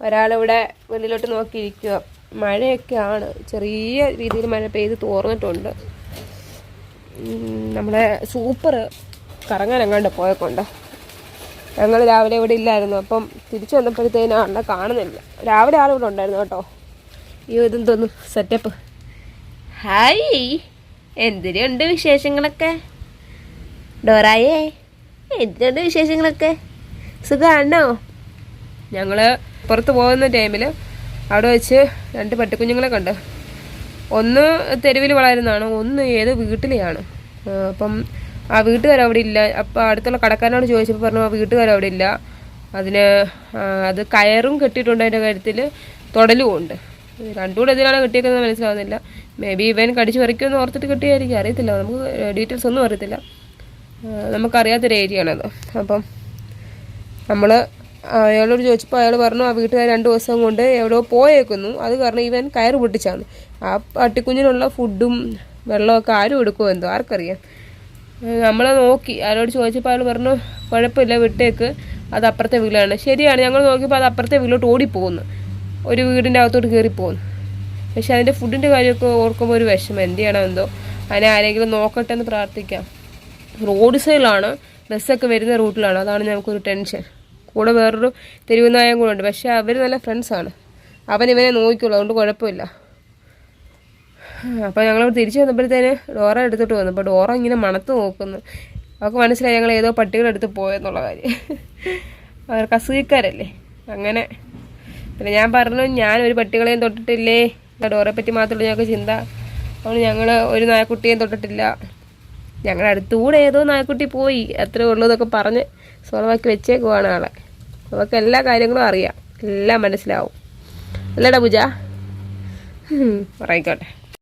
ഒരാളിവിടെ വെളിയിലോട്ട് നോക്കിയിരിക്കുക. മഴയൊക്കെയാണ്, ചെറിയ രീതിയിൽ മഴ പെയ്ത് തോർന്നിട്ടുണ്ട്. നമ്മുടെ സൂപ്പർ കറങ്ങാനെങ്ങാണ്ട് പോയക്കൊണ്ട് ഞങ്ങൾ രാവിലെ ഇവിടെ ഇല്ലായിരുന്നു. അപ്പം തിരിച്ചു വന്നപ്പോഴത്തേനും ആളെ കാണുന്നില്ല. രാവിലെ ആളിവിടെ ഉണ്ടായിരുന്നു കേട്ടോ. ഈ ഇതെന്തോന്നു സെറ്റപ്പ്. ഹായ്, എന്തിനുണ്ട് വിശേഷങ്ങളൊക്കെ? ഡോറായേ, എന്തിനുണ്ട് വിശേഷങ്ങളൊക്കെ? സുഖമാണോ? ഞങ്ങൾ പുറത്ത് പോകുന്ന ടൈമിൽ അവിടെ വെച്ച് 2 പട്ടിക്കുഞ്ഞുങ്ങളെ കണ്ട്. ഒന്ന് തെരുവിൽ വളരുന്നതാണ്, ഒന്ന് ഏത് വീട്ടിലെയാണ്. അപ്പം ആ വീട്ടുകാരവിടെ ഇല്ല. അപ്പോൾ അടുത്തുള്ള കടക്കാരനോട് ചോദിച്ചപ്പോൾ പറഞ്ഞു ആ വീട്ടുകാരവിടെ ഇല്ല. അത് കയറും കെട്ടിയിട്ടുണ്ട്, അതിൻ്റെ കാര്യത്തിൽ തുടലും ഉണ്ട്. രണ്ടും കൂടെ എന്തിനാണ് കെട്ടിയേക്കുന്നത് മനസ്സിലാവുന്നില്ല. മേ ബി ഇവൻ കടിച്ചു പറിക്കുമെന്ന് ഓർത്തിട്ട് കെട്ടിയായിരിക്കും, അറിയത്തില്ല. നമുക്ക് ഡീറ്റെയിൽസ് ഒന്നും അറിയത്തില്ല, നമുക്കറിയാത്തൊരു ഏരിയ ആണത്. അപ്പം നമ്മൾ അയാളോട് ചോദിച്ചപ്പോൾ അയാൾ പറഞ്ഞു ആ വീട്ടുകാർ 2 ദിവസം കൊണ്ട് എവിടെയോ പോയേക്കുന്നു. അത് കാരണം ഇവൻ കയറ് പൊട്ടിച്ചാണ്. ആ പട്ടിക്കുഞ്ഞിനുള്ള ഫുഡും വെള്ളമൊക്കെ ആരും എടുക്കുമോ എന്തോ, ആർക്കറിയാം. നമ്മൾ നോക്കി, അയാളോട് ചോദിച്ചപ്പോൾ അയാൾ പറഞ്ഞു കുഴപ്പമില്ല, വിട്ടേക്ക്, അത് അപ്പുറത്തെ വീട്ടിലാണ്. ശരിയാണ്, ഞങ്ങൾ നോക്കിയപ്പോൾ അത് അപ്പുറത്തെ വീട്ടിലോട്ട് ഓടിപ്പോകുന്നു, ഒരു വീടിൻ്റെ അകത്തോട്ട് കയറിപ്പോകുന്നു. പക്ഷെ അതിൻ്റെ ഫുഡിൻ്റെ കാര്യമൊക്കെ ഓർക്കുമ്പോൾ ഒരു വിഷമം. എന്ത് ചെയ്യണം എന്തോ, അതിനെ ആരെങ്കിലും നോക്കട്ടെ എന്ന് പ്രാർത്ഥിക്കാം. റോഡ് സൈഡിലാണ്, ബസ്സൊക്കെ വരുന്ന റൂട്ടിലാണ്, അതാണ് ഞങ്ങൾക്കൊരു ടെൻഷൻ. കൂടെ വേറൊരു തെരുവ് നായം കൂടെ ഉണ്ട്, പക്ഷേ അവർ നല്ല ഫ്രണ്ട്സാണ്. അവൻ ഇവനെ നോക്കിയുള്ളൂ, അതുകൊണ്ട് കുഴപ്പമില്ല. അപ്പോൾ ഞങ്ങൾ തിരിച്ചു വന്നപ്പോഴത്തേന് ഡോറ എടുത്തിട്ട് വന്നു. അപ്പോൾ ഡോറ ഇങ്ങനെ മണത്ത് നോക്കുന്നു. അവർക്ക് മനസ്സിലായി ഞങ്ങൾ ഏതോ പട്ടികളെടുത്ത് പോയെന്നുള്ള കാര്യം. അവർക്ക് അസുഖക്കാരല്ലേ അങ്ങനെ. പിന്നെ ഞാൻ പറഞ്ഞു ഞാനൊരു പട്ടികളെയും തൊട്ടിട്ടില്ലേ, ഡോറയെ പറ്റി മാത്രമേ ഞങ്ങൾക്ക് ചിന്ത. അതുകൊണ്ട് ഞങ്ങൾ ഒരു നായക്കുട്ടിയെയും തൊട്ടിട്ടില്ല. ഞങ്ങളുടെ അടുത്തുകൂടെ ഏതോ നായക്കുട്ടി പോയി, അത്രേ ഉള്ളതൊക്കെ പറഞ്ഞ് സ്വന്തമാക്കി വെച്ചേക്കുവാണ് ആളെ. അവർക്ക് എല്ലാ കാര്യങ്ങളും അറിയാം, എല്ലാം മനസ്സിലാവും. അല്ലേടാ പൂജ? പറയിക്കോട്ടെ.